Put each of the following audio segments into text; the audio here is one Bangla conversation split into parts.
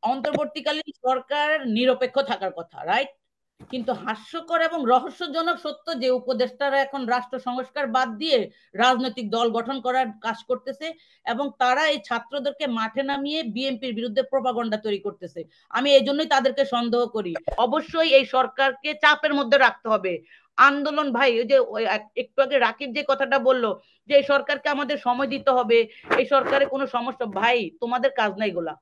অন্তর্বর্তীকালীন সরকার নিরপেক্ষ থাকার কথা, রাইট? কিন্তু হাস্যকর এবং রহস্যজনক সত্য যে উপদেষ্টারা এখন রাষ্ট্র সংস্কার বাদ দিয়ে রাজনৈতিক দল গঠন করার কাজ করতেছে, এবং তারা এই ছাত্রদেরকে মাঠে নামিয়ে বিএনপির বিরুদ্ধে প্রোপাগান্ডা তৈরি করতেছে। আমি এই জন্যই তাদেরকে সন্দেহ করি। অবশ্যই এই সরকারকে চাপের মধ্যে রাখতে হবে। আন্দোলন ভাই, ওই যে একটু আগে রাকিব যে কথাটা বললো যে এই সরকারকে আমাদের সময় দিতে হবে, এই সরকারে কোনো সমস্যা, ভাই তোমাদের কাজ নাই এগুলা।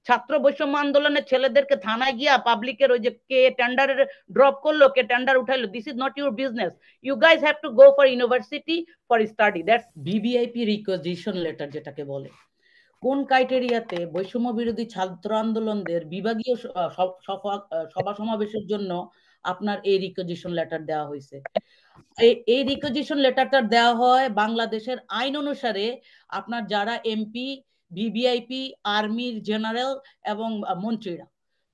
ছাত্র বৈষম্য আন্দোলনের ছেলেদেরকে থানায় গিয়া পাবলিকের ওই যে কে টেন্ডার ড্রপ করলো, কে টেন্ডার উঠাইলো, this is not your business. You guys have to go for university for study. That's VVIP requisition letter যেটাকে বলে। কোন ক্রাইটেরিয়াতে বৈষম্য বিরোধী ছাত্র আন্দোলনদের বিভাগীয় সভা সমাবেশের জন্য আপনার এই রিকোজিশন লেটার দেওয়া হয়েছে? এই রিকোজিশন লেটারটা দেওয়া হয় বাংলাদেশের আইন অনুসারে আপনার যারা এমপি, ভিভিআইপি, আর্মির জেনারেল এবং মন্ত্রীরা।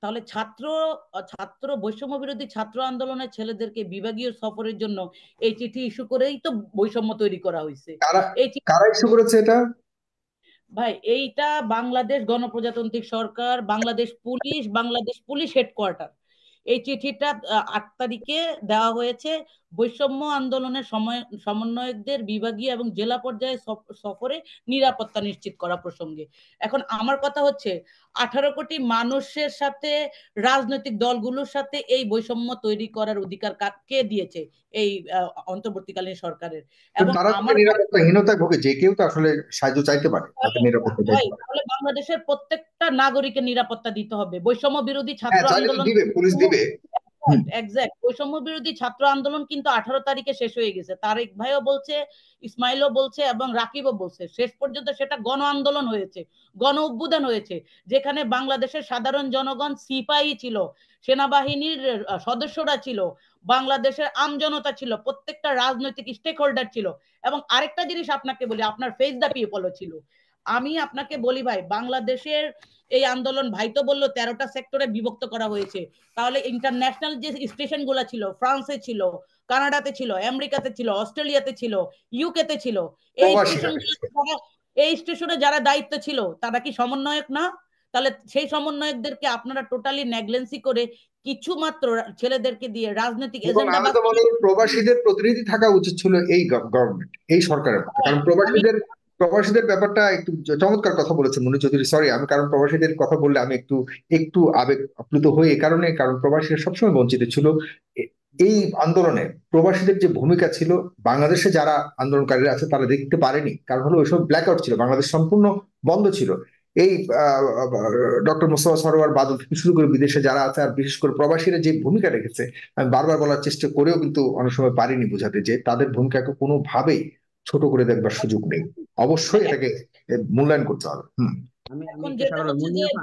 তাহলে ছাত্র বৈষম্য বিরোধী ছাত্র আন্দোলনের ছেলেদেরকে বিভাগীয় সফরের জন্য এই চিঠি ইস্যু করেই তো বৈষম্য তৈরি করা হয়েছে। কারা এই কারা ইস্যু করেছে এটা? ভাই এইটা বাংলাদেশ গণপ্রজাতন্ত্রী সরকার, বাংলাদেশ পুলিশ হেডকোয়ার্টার। এই চিঠিটা 8 তারিখে দেওয়া হয়েছে বৈষম্য আন্দোলনের সমন্বয়কদের বিভাগীয় এবং জেলা পর্যায়ে সফরে নিরাপত্তা নিশ্চিত করা প্রসঙ্গে। এখন আমার কথা হচ্ছে, 18 কোটি মানুষের সাথে, রাজনৈতিক দলগুলোর সাথে এই বৈষম্য তৈরি করার অধিকার কে দিয়েছে? এই অন্তর্বর্তীকালীন সরকারের। এবং তারা তো আমার নিরাপত্তাহীনতায় ভোগে, যে কেউ তো আসলে সাহায্য চাইতে পারে, তাদের নিরাপত্তা চাইতে ভাই, পারে। তাহলে বাংলাদেশের প্রত্যেকটা নাগরিকের নিরাপত্তা দিতে হবে। বৈষম্য বিরোধী ছাত্র হ্যাঁ, চাইলে তো আন্দোলন দিবে, পুলিশ দিবে। হুম। এক্সাক্ট বৈষম্য বিরোধী ছাত্র আন্দোলন কিন্তু 18 তারিখে শেষ হয়ে গেছে। তারেক ভাইও বলছে, ইসমাইলও বলছে এবং রাকিবও বলছে, শেষ পর্যন্ত সেটা গণ আন্দোলন হয়েছে, গণ অভ্যুত্থান হয়েছে, যেখানে বাংলাদেশের সাধারণ জনগণ, সিপাহী ছিল, সেনাবাহিনীর সদস্যরা ছিল, বাংলাদেশের আমজনতা ছিল, প্রত্যেকটা রাজনৈতিক স্টেক হোল্ডার ছিল। এবং আরেকটা জিনিস আপনাকে বলি, আপনার ফেস দ্য পিপলও ছিল। আমি আপনাকে বলি ভাই, বাংলাদেশের এই আন্দোলন, ভাই তো বললো 13টা সেক্টরে বিভক্ত করা হয়েছে। তাহলে ইন্টারন্যাশনাল যে স্টেশন গুলা ছিল, ফ্রান্সে ছিল, কানাডাতে ছিল, আমেরিকাতে ছিল, অস্ট্রেলিয়াতে ছিল, ইউকেতে ছিল, এই প্রবাসীরা স্টেশন গেছে। এই স্টেশনে যারা দায়িত্ব ছিল তারা কি সমন্বয়ক না? তাহলে সেই সমন্বয়কদেরকে আপনারা টোটালি নেগলেন্সি করে কিছু মাত্র ছেলেদেরকে দিয়ে রাজনৈতিক এবং এজেন্ডা আমি তো মনে বাস্তবায়ন। করি প্রবাসীদের প্রতিনিধি থাকা উচিত ছিল এই গভর্নমেন্ট, এই সরকারের মধ্যে। কারণ আমি প্রবাসীদের ব্যাপারটা একটু চমৎকার কথা বলেছেন মনু চৌধুরী। সরি, আমি কারণ প্রবাসীদের কথা বললে আমি একটু একটু আবেগ আপ্লুত হই, এই কারণে কারণ প্রবাসীরা সবসময় বঞ্চিত ছিল এ- এই আন্দোলনে। প্রবাসীদের যে ভূমিকা ছিল, বাংলাদেশে যারা আন্দোলনকারীরা আছে তারা দেখতে পারেনি, কারণ হলো ওইসব ব্ল্যাক আউট ছিল, বাংলাদেশ সম্পূর্ণ বন্ধ ছিল। এই ডক্টর মোস্তফা সরোয়ার বাদল থেকে শুরু করে বিদেশে যারা আছে, আর বিশেষ করে প্রবাসীরা যে ভূমিকা রেখেছে, আমি বারবার বলার চেষ্টা করেও কিন্তু অনেক সময় পারিনি বোঝাতে যে তাদের ভূমিকাকে কোনোভাবেই ছোট করে দেখবার সুযোগ নেই। অবশ্যই এটাকে মূল্যায়ন করতে হবে। হুম। আমি এখন একটু যেটা সাগর হচ্ছে যে মুনিয়াপা,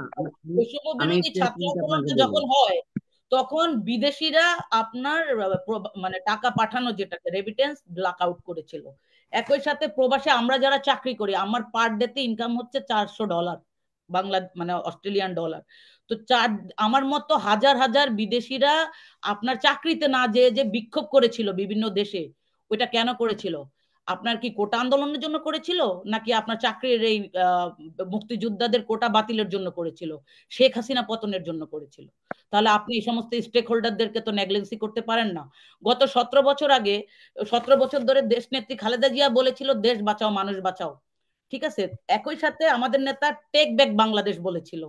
বৈষম্য আমি বিরোধী একটু ছাত্র প্লিজ আপনাকে আন্দোলনটা বলবো। যখন হয়, তখন বিদেশিরা আপনার মানে টাকা পাঠানো, যেটাকে রেমিটেন্স, ব্ল্যাক আউট করেছিল। একই সাথে প্রবাসে আমরা যারা চাকরি করি, আমার পার ডেতে ইনকাম হচ্ছে $400, বাংলা মানে অস্ট্রেলিয়ান ডলার। তো আমার মতো হাজার হাজার বিদেশিরা আপনার চাকরিতে না যেয়ে যে বিক্ষোভ করেছিল বিভিন্ন দেশে। ওইটা কেন করেছিল? আপনার কি কোটা আন্দোলনের জন্য করেছিল, নাকি আপনার চাকরির এই মুক্তিযোদ্ধাদের কোটা বাতিলের জন্য করেছিল, শেখ হাসিনা পতনের জন্য করেছিল? তাহলে আপনি এই সমস্ত স্টেক হোল্ডারদেরকে তো নেগলেন্সি করতে পারেন না। গত 17 বছর আগে, 17 বছর ধরে দেশ নেত্রী খালেদা জিয়া বলেছিল দেশ বাঁচাও মানুষ বাঁচাও, ঠিক আছে? একই সাথে আমাদের নেতা টেক ব্যাক বাংলাদেশ বলেছিল।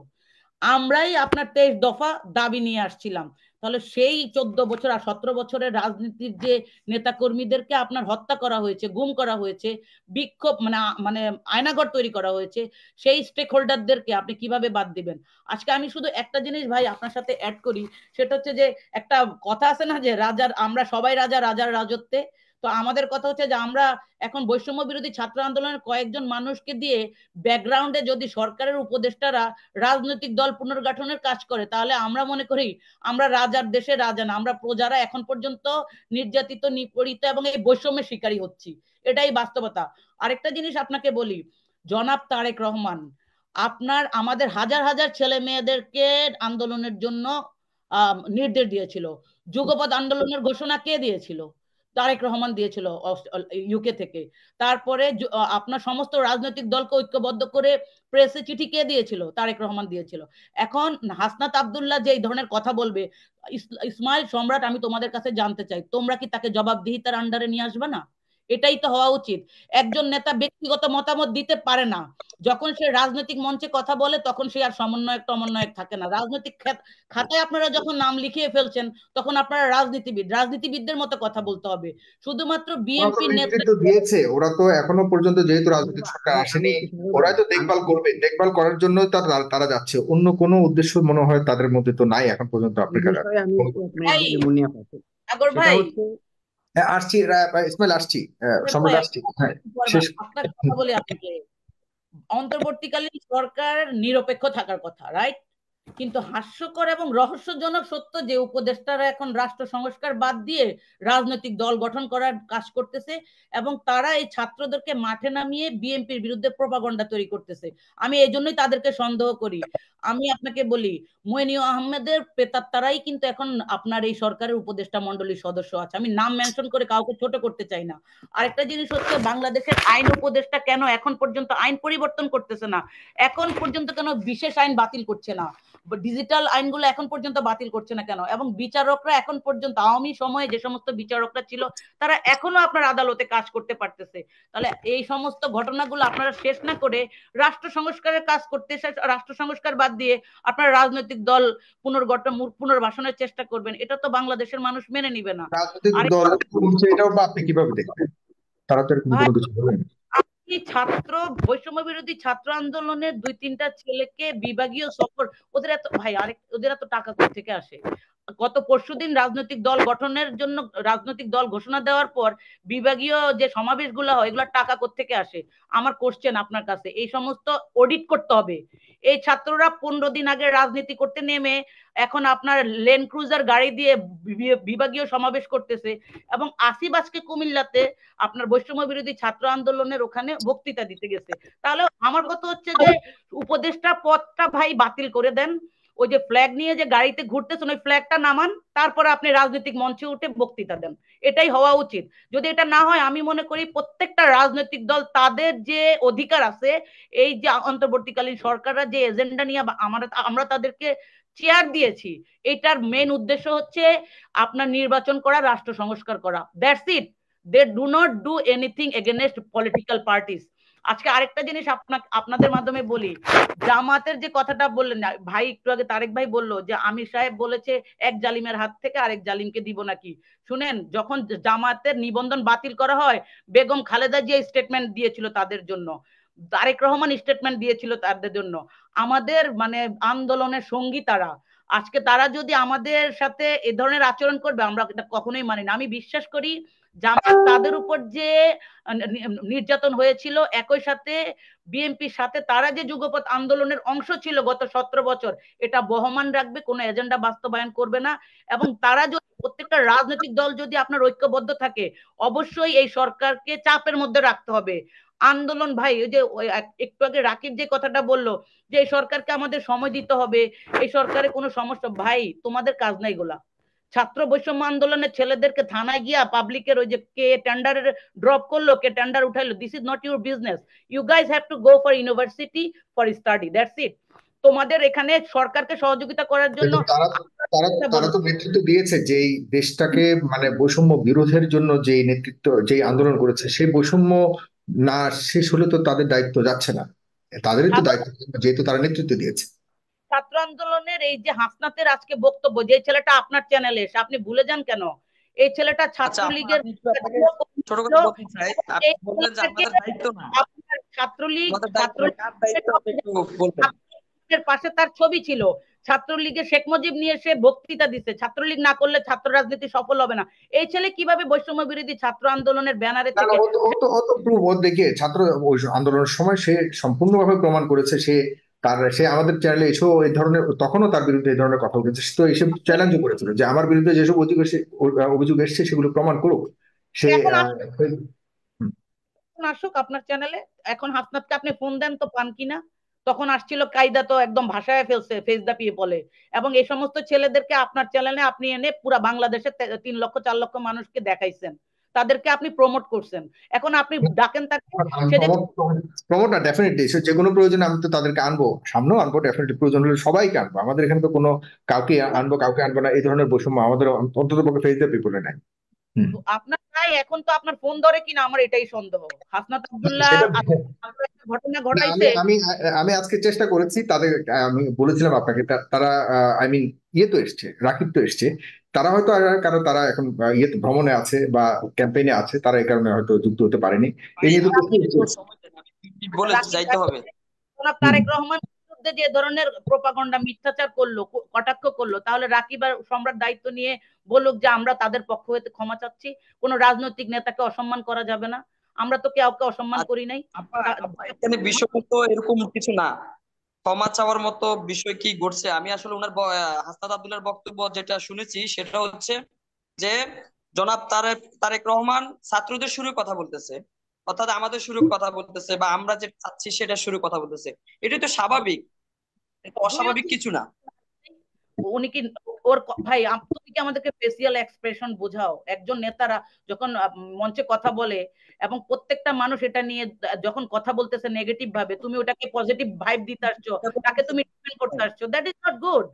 আমরাই আপনার 23 দফা দাবি নিয়ে আসছিলাম। তাহলে সেই 14 বছর আর 17 বছরের রাজনীতির যে নেতা কর্মীদেরকে আপনার হত্যা করা হয়েছে, গুম করা হয়েছে, বিক্ষোভ মানে মানে আয়নাঘর তৈরি করা হয়েছে, সেই স্টেক হোল্ডারদেরকে আপনি কিভাবে বাদ দিবেন? আজকে আমি শুধু একটা জিনিস ভাই আপনার সাথে অ্যাড করি, সেটা হচ্ছে যে একটা কথা আছে না যে রাজার, আমরা সবাই রাজা রাজার রাজত্বে। তো আমাদের কথা হচ্ছে যে আমরা এখন বৈষম্য বিরোধী ছাত্র আন্দোলনের কয়েকজন মানুষকে দিয়ে ব্যাকগ্রাউন্ডে যদি সরকারের উপদেষ্টারা রাজনৈতিক দল পুনর্গঠনের কাজ করে, তাহলে আমরা মনে করি আমরা রাজার দেশে রাজা না, আমরা প্রজারা এখন পর্যন্ত নির্যাতিত, নিপীড়িত এবং এই বৈষম্যের শিকারী হচ্ছি। এটাই বাস্তবতা। আরেকটা জিনিস আপনাকে বলি, জনাব তারেক রহমান আপনার আমাদের হাজার হাজার ছেলে মেয়েদেরকে আন্দোলনের জন্য নির্দেশ দিয়েছিল। যুগপৎ আন্দোলনের ঘোষণা কে দিয়েছিল? তারেক রহমান দিয়েছিল ইউকে থেকে। তারপরে আপনার সমস্ত রাজনৈতিক দলকে ঐক্যবদ্ধ করে প্রেসে চিঠি কে দিয়েছিল? তারেক রহমান দিয়েছিল। এখন হাসনাত আব্দুল্লাহ যে এই ধরনের কথা বলবে, ইসমাইল সম্রাট, আমি তোমাদের কাছে জানতে চাই, তোমরা কি তাকে জবাবদিহিতার আন্ডারে নিয়ে আসবে না? এটাই তো হওয়া উচিত। একজন নেতা ব্যক্তিগত মতামত দিতে পারে না, যখন সে রাজনৈতিক মঞ্চে কথা বলে তখন সে আর সমন্বয়ক টমন্বয়ক থাকে না। রাজনৈতিক খাতায় আপনারা যখন নাম লিখিয়ে ফেলছেন, তখন আপনারা রাজনীতিবিদদের মতো কথা বলতে হবে। শুধুমাত্র ওরা তো বিএনপির নেতা। নেতৃত্ব দিয়েছে, ওরা তো এখনো পর্যন্ত যেহেতু রাজনৈতিক সরকার আমি আমি আসেনি, একটু সময় দেবো। ওরাই তো আমি দেখভাল করবে, দেখভাল করার জন্য তারা তারা যাচ্ছে। অন্য কোনো উদ্দেশ্য মনে হয় তাদের মধ্যে তো নাই এখন পর্যন্ত আপনি এই বিষয়ে আমি একটু 1 মিনিট ভাই, দিলে মুন্নি আপা, আগর সেটা ভাই, হচ্ছে হ্যাঁ, আসছি ইসমাইল, আসছি, ভাই সম্রাট, আসছি, হ্যাঁ, শেষ। আপনার কথা বলি আপনাকে। অন্তর্বর্তীকালীন সরকার নিরপেক্ষ থাকার কথা, রাইট? কিন্তু হাস্যকর এবং রহস্যজনক সত্য যে উপদেষ্টারা এখন রাষ্ট্র সংস্কার বাদ দিয়ে রাজনৈতিক দল গঠন করার কাজ করতেছে, এবং তারা এই ছাত্রদেরকে মাঠে নামিয়ে বিএনপির বিরুদ্ধে প্রপাগন্ডা তৈরি করতেছে। আমি এই জন্যই তাদেরকে সন্দেহ করি। আমি আপনাকে বলি, মইনুল আহমেদের প্রেতাত্মারাই কিন্তু এখন আপনার এই সরকারের উপদেষ্টা মন্ডলীর সদস্য আছে। আমি নাম মেনশন করে কাউকে ছোট করতে চাই না। আরেকটা জিনিস হচ্ছে, বাংলাদেশের আইন উপদেষ্টা কেন এখন পর্যন্ত আইন পরিবর্তন করতেছে না? এখন পর্যন্ত কেন বিশেষ আইন বাতিল করছে না? ডিজিটাল আইনগুলো এখন পর্যন্ত বাতিল করছে না কেন? এবং বিচারকরা এখন পর্যন্ত, আওয়ামী সময়ে যে সমস্ত বিচারকরা ছিল, তারা এখনো আপনার আদালতে কাজ করতে পারতেছে। তাহলে এই সমস্ত ঘটনাগুলো আপনারা শেষ না করে রাষ্ট্র সংস্কারের কাজ করতে, রাষ্ট্র সংস্কার বাদ দিয়ে আপনারা রাজনৈতিক দল পুনর্বাসনের চেষ্টা করবেন, এটা তো বাংলাদেশের মানুষ মেনে নিবে না। রাজনৈতিক আরেক দল করছে, এটাও বা আপনি কিভাবে দেখবেন? তারা তো এরকম ভাই, কোনো কিছু বলেন। বৈষম্য বিরোধী ছাত্র আন্দোলনের 2-3টা ছেলেকে বিভাগীয় সফর, ওদের এত টাকা কোথা থেকে আসে? গত পরশুদিন রাজনৈতিক দল গঠনের জন্য রাজনৈতিক দল ঘোষণা দেওয়ার পর বিভাগীয় যে সমাবেশগুলো হয়, এগুলোর টাকা কোত্থেকে আসে? আমার কোশ্চেন আপনার কাছে, এই সমস্ত অডিট করতে হবে। এই ছাত্ররা 15 দিন আগে রাজনীতি করতে নেমে এখন আপনার ল্যান্ড ক্রুজার গাড়ি দিয়ে বিভাগীয় সমাবেশ করতেছে, এবং আসিফ আজকে কুমিল্লাতে আপনার বৈষম্য বিরোধী ছাত্র আন্দোলনের ওখানে বক্তৃতা দিতে গেছে। তাহলে আমার কথা হচ্ছে যে উপদেষ্টা পদটা ভাই বাতিল করে দেন, ওই যে ফ্ল্যাগ নিয়ে যে গাড়িতে ঘুরতেছেন ওই ফ্ল্যাগটা নামান, তারপরে আপনি রাজনৈতিক মঞ্চে উঠে বক্তৃতা দেন। এটাই হওয়া উচিত। যদি এটা না হয়, আমি মনে করি প্রত্যেকটা রাজনৈতিক দল তাদের যে অধিকার আছে, এই যে অন্তর্বর্তীকালীন সরকাররা যে এজেন্ডা নিয়ে আমরা তাদেরকে চেয়ার দিয়েছি, এটার মেন উদ্দেশ্য হচ্ছে আপনার নির্বাচন করা, রাষ্ট্র সংস্কার করা, that's it. They do not do anything against political parties. আজকে আরেকটা জিনিস আপনাদের মাধ্যমে বলি, জামাতের যে কথাটা বললেন ভাই, একটু আগে তারেক ভাই বললো যে আমির সাহেব বলেছে এক জালিমের হাত থেকে আরেক জালিমকে দিব নাকি। শুনেন, যখন জামাতের নিবন্ধন বাতিল করা হয়, বেগম খালেদা জিয়া স্টেটমেন্ট দিয়েছিল তাদের জন্য, তারেক রহমান স্টেটমেন্ট দিয়েছিল তাদের জন্য। আমাদের মানে আন্দোলনের সঙ্গী তারা। আজকে তারা যদি আমাদের সাথে এ ধরনের আচরণ করবে, আমরা এটা কখনোই মানি না। আমি বিশ্বাস করি জামাত তাদের উপর যে নির্যাতন হয়েছিল, একই সাথে বিএনপির সাথে তারা যে যুগপৎ আন্দোলনের অংশ ছিল গত 17 বছর, এটা বহমান রাখবে, কোনো এজেন্ডা বাস্তবায়ন করবে না। এবং তারা যদি, প্রত্যেকটা রাজনৈতিক দল যদি আপনার ঐক্যবদ্ধ থাকে, অবশ্যই এই সরকারকে চাপের মধ্যে রাখতে হবে। আন্দোলন ভাই, ওই যে একটু আগে রাকিব যে কথাটা বললো যে এই সরকারকে আমাদের সময় দিতে হবে, এই সরকারের কোনো সমস্যা, ভাই তোমাদের কাজ নাই গোলা। ছাত্র বৈষম্য আন্দোলনের ছেলেদেরকে থানায় গিয়া পাবলিকের ওই যে কে টেন্ডারের ড্রপ করলো, কে টেন্ডার উঠাইলো, this is not your business. You guys have to go for university for study, that's it. তোমাদের এখানে সরকারকে সহযোগিতা করার জন্য কিন্তু তারা তারা তারা তো নেতৃত্ব দিয়েছে, যে এই দেশটাকে মানে বৈষম্য বিরোধের জন্য যে নেতৃত্ব, যে আন্দোলন করেছে, সেই বৈষম্য না শেষ হলে তো তাদের দায়িত্ব যাচ্ছে না। তাদেরই তো দায়িত্ব, যেহেতু তারা নেতৃত্ব দিয়েছে। ছাত্র আন্দোলনের এই যে হাসনাতের আজকে বক্তব্য, যে ছেলেটা আপনার চ্যানেলে এসে, আপনি ভুলে যান কেন? এই ছেলেটা আচ্ছা আপা, ছাত্রলীগের আমি একটু আপনাকে ছোট করে বলতে চাই। আপনি এই বললেন যে ছেলেটাকে আমাদের দায়িত্ব না, আপনার ছাত্রলীগ আমাদের দায়িত্ব না, কার দায়িত্ব আপনি একটু বলবেন? ছাত্রলীগের পাশে তার ছবি ছিল, ছাত্রলীগের শেখ মুজিব নিয়ে এসে বক্তৃতা দিচ্ছে, ছাত্রলীগ না করলে ছাত্র রাজনীতি সফল হবে না। এই ছেলে কিভাবে বৈষম্য বিরোধী ছাত্র আন্দোলনের ব্যানারে না না, থেকে ও তো প্রুফ, ও দেখে ছাত্র ওই আন্দোলনের সময় সে সম্পূর্ণভাবে প্রমাণ করেছে। সে আমাদের চ্যানেলে এসেও এই ধরনের, তখনও তার বিরুদ্ধে এই ধরনের কথা বলেছে। সে তো এসে চ্যালেঞ্জও করেছিল যে আমার বিরুদ্ধে যেসব অভিযোগ এসছে সেগুলো প্রমাণ করুক সে। এখন আহ, আসুক আপনার চ্যানেলে। এখন হাসনাতকে আপনি ফোন দেন তো পান কিনা? তখন আসছিল কায়দা, তো একদম ভাষায় ফেলছে, ফেস দা পিপলে। এবং এই সমস্ত ছেলেদেরকে আপনার চ্যানেলে আপনি এনে পুরা বাংলাদেশের 3 লক্ষ 4 লক্ষ মানুষকে দেখাইছেন। তাদেরকে আপনি প্রমোট করছেন, এখন আপনি ডাকেন তাকে, আমি সে যদি প্রমোট না, ডেফিনেটলি যে কোনো প্রয়োজনে আমি তো তাদেরকে আনবো, সামনেও আনবো, ডেফিনেটলি প্রয়োজন হলে সবাইকে আনবো। আমাদের এখানে তো কোনো কাউকে আনবো কাউকে আনবো না এই ধরনের বৈষম্য আমাদের অন্তত পক্ষে ফেস দ্য পিপলে নাই। হুম। তো আপনার তাই এখন তো আপনার ফোন ধরে কিনা আমার এটাই সন্দেহ। হাসনাত আব্দুল্লাহ সেটা একটা ঘটনা না, ঘটাইছে। আমি আমি আজকে চেষ্টা করেছি তাদের, আমি বলেছিলাম আপনাকে তারা আই মিন ইয়ে তো এসছে, রাকিব তো এসছে, তারা হয়তো কারণ তারা এখন ইয়ে ভ্রমণে আছে বা ক্যাম্পেইনে আছে, তারা এই কারণে হয়তো যুক্ত হতে পারেনি। এই ভাই নিয়ে তো আপনি প্রচুর একটু সময় দেন, আমি 2 মিনিট বলেছি, রাকিব যাইতে হবে। জনাব হুম। তারেক রহমান বিরুদ্ধে যে ধরনের প্রোপাগন্ডা মিথ্যাচার করলো, কটাক্ষ করলো, তাহলে রাকিব আর সম্রাট দায়িত্ব নিয়ে বলুক যে আমরা তাদের পক্ষ হতে ক্ষমা চাচ্ছি। কোন রাজনৈতিক নেতাকে অসম্মান করা যাবে না, আমরা তো কাউকে অসম্মান আর করি নাই। আপা আপা এখানে বিষয় তো এরকম কিছু না, ক্ষমা চাওয়ার মতো বিষয় কি ঘটছে। আমি আসলে ওনার হাসনাত আব্দুল্লাহর বক্তব্য যেটা শুনেছি সেটা হচ্ছে যে জনাব তারেক রহমান ছাত্রদের শুরু কথা বলতেছে, অর্থাৎ আমাদের শুরু কথা বলতেছে, বা আমরা যেটা চাচ্ছি সেটা শুরু কথা বলতেছে। এটাই তো স্বাভাবিক, এটা Do you অস্বাভাবিক think কিছু না। উনি কি ওর ভাই তুমি কি আমাদেরকে ফেসিয়াল এক্সপ্রেশন বোঝাও? একজন নেতারা যখন মঞ্চে কথা বলে এবং প্রত্যেকটা মানুষ এটা নিয়ে যখন কথা বলতেছে নেগেটিভ ভাবে, তুমি ওটাকে পজিটিভ ভাইব দিতে আসছো, তাকে তুমি ডিফেন্ড করতে আসছো, দ্যাট ইজ নট গুড।